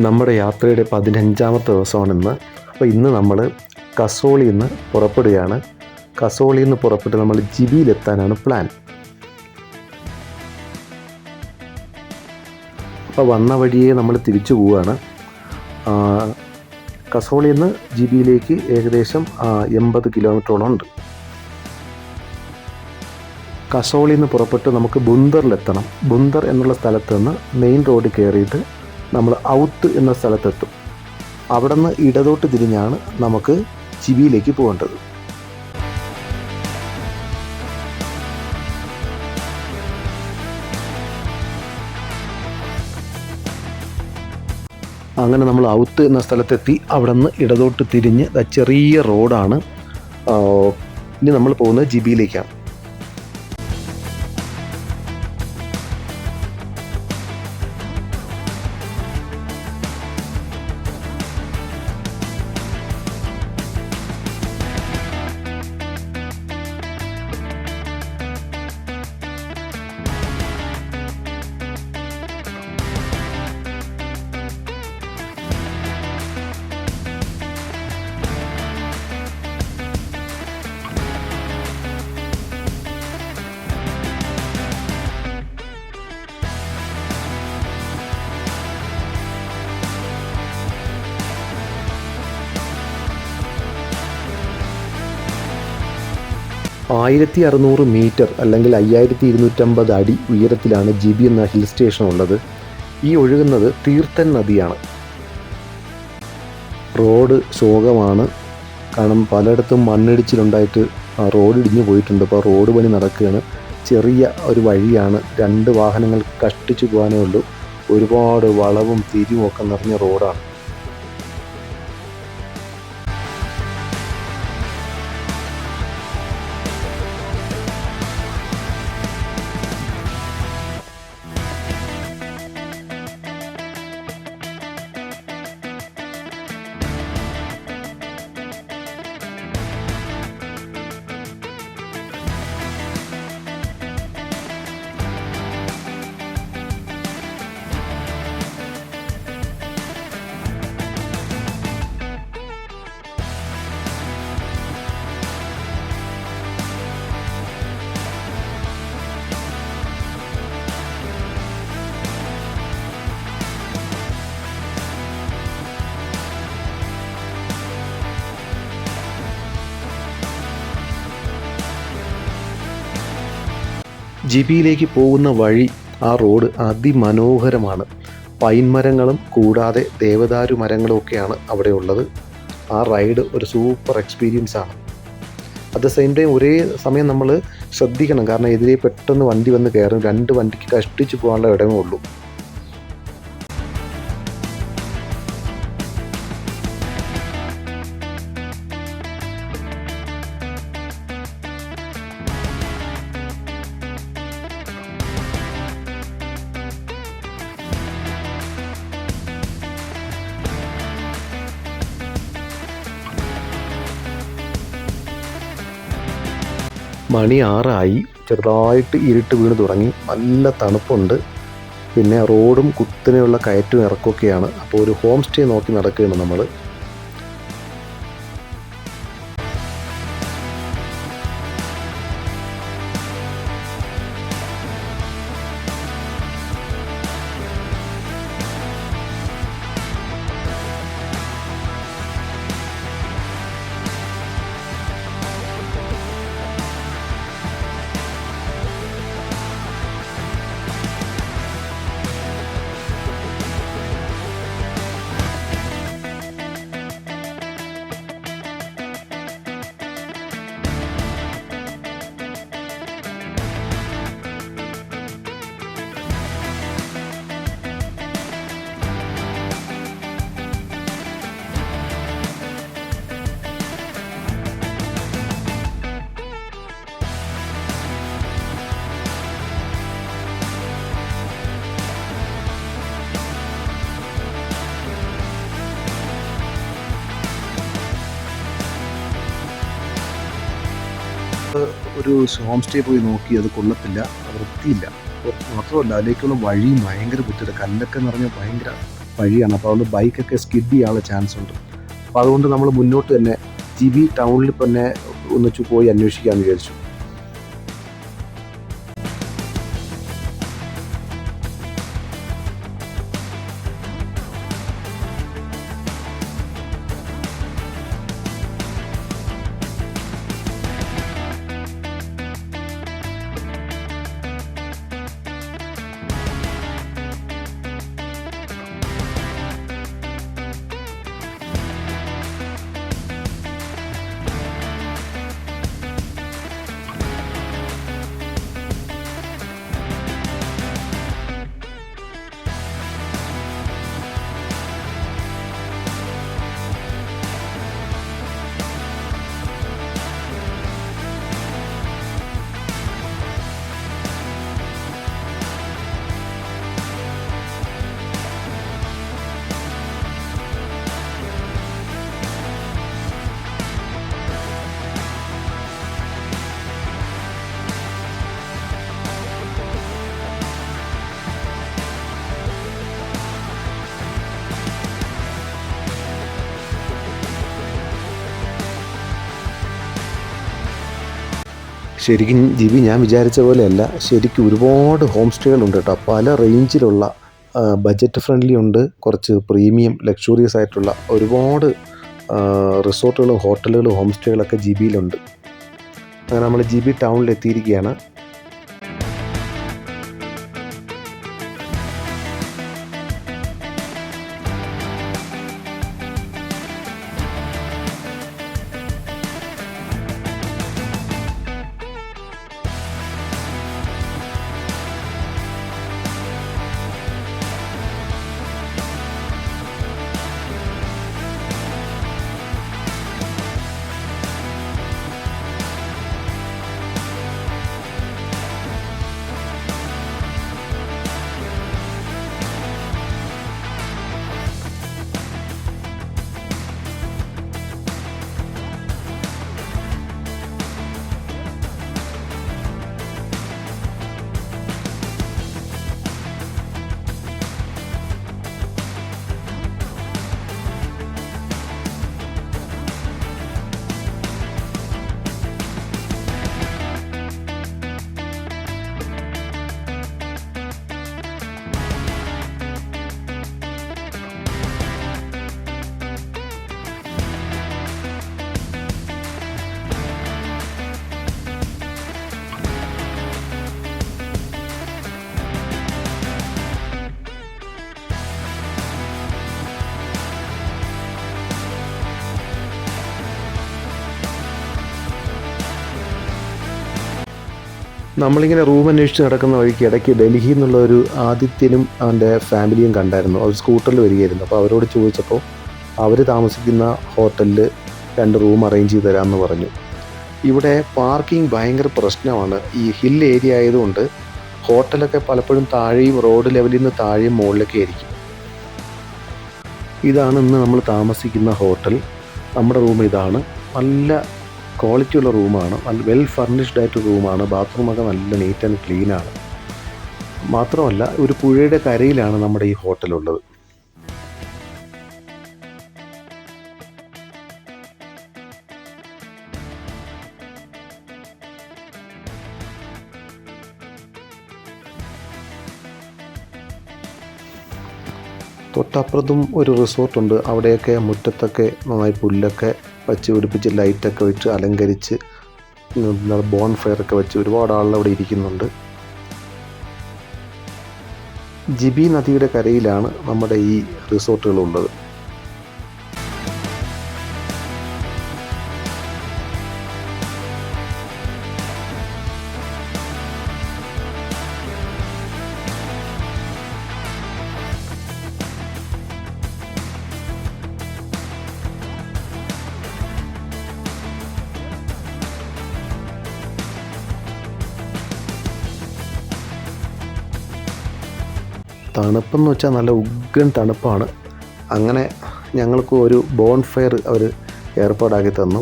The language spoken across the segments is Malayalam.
നമ്മുടെ യാത്രയുടെ 15ാമത്തെ ദിവസമാണ് ഇന്ന്. അപ്പോൾ ഇന്ന് നമ്മൾ കസോളിൽ നിന്ന് പുറപ്പെടുകയാണ്. കസോളിൽ നിന്ന് പുറപ്പെട്ട് നമ്മൾ ജിബിയിലെത്താനാണ് പ്ലാൻ. അപ്പോൾ വന്ന വഴിയെ നമ്മൾ തിരിച്ചു പോവുകയാണ്. കസോളിൽ നിന്ന് ജിബിയിലേക്ക് ഏകദേശം 80 കിലോമീറ്ററോളം ഉണ്ട്. കസോളിൽ നിന്ന് പുറപ്പെട്ട് നമുക്ക് ബുന്ദറിലെത്തണം. ബുന്ദർ എന്നുള്ള സ്ഥലത്ത് നിന്ന് മെയിൻ റോഡ് കയറിയിട്ട് നമ്മൾ ഔത്ത് എന്ന സ്ഥലത്തെത്തും. അവിടെ നിന്ന് ഇടതോട്ട് തിരിഞ്ഞാണ് നമുക്ക് ജിബിയിലേക്ക് പോകേണ്ടത്. അങ്ങനെ നമ്മൾ ഔത്ത് എന്ന സ്ഥലത്തെത്തി. അവിടെ നിന്ന് ഇടതോട്ട് തിരിഞ്ഞ് ചെറിയ റോഡാണ്. ഇനി നമ്മൾ പോകുന്നത് ജിബിയിലേക്കാണ്. ആയിരത്തി 600 മീറ്റർ അല്ലെങ്കിൽ 5250 അടി ഉയരത്തിലാണ് ജിബി എന്ന ഹിൽ സ്റ്റേഷൻ ഉള്ളത്. ഈ ഒഴുകുന്നത് തീർത്ഥൻ നദിയാണ്. റോഡ് ശോകമാണ്. കാരണം പലയിടത്തും മണ്ണിടിച്ചിലുണ്ടായിട്ട് റോഡ് ഇടിഞ്ഞു പോയിട്ടുണ്ട്. അപ്പോൾ റോഡ് പണി നടക്കുകയാണ്. ചെറിയ ഒരു വഴിയാണ്. 2 വാഹനങ്ങൾ കഷ്ടിച്ചു പോകാനേ ഉള്ളൂ. ഒരുപാട് വളവും തിരിവും ഒക്കെ നിറഞ്ഞ റോഡാണ്. ജിബിയിലേക്ക് പോകുന്ന വഴി, ആ റോഡ് അതിമനോഹരമാണ്. പൈൻ മരങ്ങളും കൂടാതെ ദേവദാരു മരങ്ങളും ഒക്കെയാണ് അവിടെ ഉള്ളത്. ആ റൈഡ് ഒരു സൂപ്പർ എക്സ്പീരിയൻസ് ആണ്. അറ്റ് ദ സെയിം ടൈം ഒരേ സമയം നമ്മൾ ശ്രദ്ധിക്കണം. കാരണം എതിരെ പെട്ടെന്ന് വണ്ടി വന്ന് കയറും. 2 വണ്ടിക്ക് കഷ്ടിച്ച് പോകാനുള്ള ഇടമേ ഉള്ളൂ. മണി 6 ആയി. ചെറുതായിട്ട് ഇരുട്ട് വീണ് തുടങ്ങി. നല്ല തണുപ്പുണ്ട്. പിന്നെ റോഡും കുത്തനെയുള്ള കയറ്റവും ഇറക്കമൊക്കെയാണ്. അപ്പോൾ ഒരു ഹോം സ്റ്റേ നോക്കി നടക്കുകയാണ് നമ്മൾ. ഒരു ഹോം സ്റ്റേ പോയി നോക്കി, അത് കൊള്ളത്തില്ല, വൃത്തിയില്ല. മാത്രമല്ല അതിലേക്കുള്ള വഴി ഭയങ്കര ബുദ്ധിമുട്ട്. കല്ലൊക്കെ നിറഞ്ഞ ഭയങ്കര വഴിയാണ്. അപ്പോൾ അതുകൊണ്ട് ബൈക്കൊക്കെ സ്കിഡ് ചെയ്യാനുള്ള ചാൻസ് ഉണ്ട്. അപ്പോൾ അതുകൊണ്ട് നമ്മൾ മുന്നോട്ട് തന്നെ GB ടൗണിൽ തന്നെ ഒന്നിച്ച് പോയി അന്വേഷിക്കാമെന്ന് വിചാരിച്ചു. ശരിക്കും GB ഞാൻ വിചാരിച്ച പോലെയല്ല. ശരിക്കും ഒരുപാട് ഹോം സ്റ്റേകളുണ്ട് കേട്ടോ. പല റേഞ്ചിലുള്ള ബഡ്ജറ്റ് ഫ്രണ്ട്ലി ഉണ്ട്, കുറച്ച് പ്രീമിയം ലക്ഷൂറിയസ് ആയിട്ടുള്ള ഒരുപാട് റിസോർട്ടുകളും ഹോട്ടലുകളും ഹോം സ്റ്റേകളൊക്കെ GB-യിലുണ്ട്. അങ്ങനെ നമ്മൾ GB ടൗണിൽ എത്തിയിരിക്കുകയാണ്. നമ്മളിങ്ങനെ റൂം അന്വേഷിച്ച് നടക്കുന്ന വഴിക്ക് ഇടയ്ക്ക് ഡൽഹിയിൽ നിന്നുള്ള ഒരു ആദിത്യനും അവൻ്റെ ഫാമിലിയും കണ്ടായിരുന്നു. അവർ സ്കൂട്ടറിൽ വരികയായിരുന്നു. അപ്പോൾ അവരോട് ചോദിച്ചപ്പോൾ അവർ താമസിക്കുന്ന ഹോട്ടലിൽ 2 റൂം അറേഞ്ച് ചെയ്ത് തരാമെന്ന് പറഞ്ഞു. ഇവിടെ പാർക്കിംഗ് ഭയങ്കര പ്രശ്നമാണ്. ഈ ഹിൽ ഏരിയ ആയതുകൊണ്ട് ഹോട്ടലൊക്കെ പലപ്പോഴും താഴെയും റോഡ് ലെവലിൽ നിന്ന് താഴെയും മുകളിലൊക്കെ ആയിരിക്കും. ഇതാണ് ഇന്ന് നമ്മൾ താമസിക്കുന്ന ഹോട്ടൽ. നമ്മുടെ റൂം ഇതാണ്. നല്ല ക്വാളിറ്റിയുള്ള റൂമാണ്. നല്ല വെൽ ഫർണിഷ്ഡ് ആയിട്ട് റൂമാണ്. ബാത്റൂമൊക്കെ നല്ല നീറ്റ് ആൻഡ് ക്ലീനാണ്. മാത്രമല്ല ഒരു പുഴയുടെ കരയിലാണ് നമ്മുടെ ഈ ഹോട്ടലുള്ളത്. തൊട്ടപ്പുറത്തും ഒരു റിസോർട്ടുണ്ട്. അവിടെയൊക്കെ മുറ്റത്തൊക്കെ നന്നായി പുല്ലൊക്കെ വച്ച് പിടിപ്പിച്ച് ലൈറ്റൊക്കെ വെച്ച് അലങ്കരിച്ച് ബോൺ ഫയറൊക്കെ വെച്ച് ഒരുപാട് ആളുകൾ അവിടെ ഇരിക്കുന്നുണ്ട്. ജിബി നദിയുടെ കരയിലാണ് നമ്മുടെ ഈ റിസോർട്ടുകളുള്ളത്. തണുപ്പെന്ന് വെച്ചാൽ നല്ല ഉഗ്രൻ തണുപ്പാണ്. അങ്ങനെ ഞങ്ങൾക്ക് ഒരു ബോൺ ഫയർ അവർ ഏർപ്പാടാക്കി തന്നു.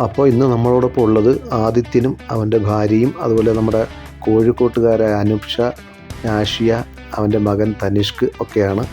അപ്പോൾ ഇന്ന് നമ്മളോടൊപ്പം ഉള്ളത് ആദിത്യനും അവൻ്റെ ഭാര്യയും അതുപോലെ നമ്മുടെ കോഴിക്കോട്ടുകാരായ അനുപ്ഷ, ആഷിയ, അവൻ്റെ മകൻ തനിഷ്ക് ഒക്കെയാണ്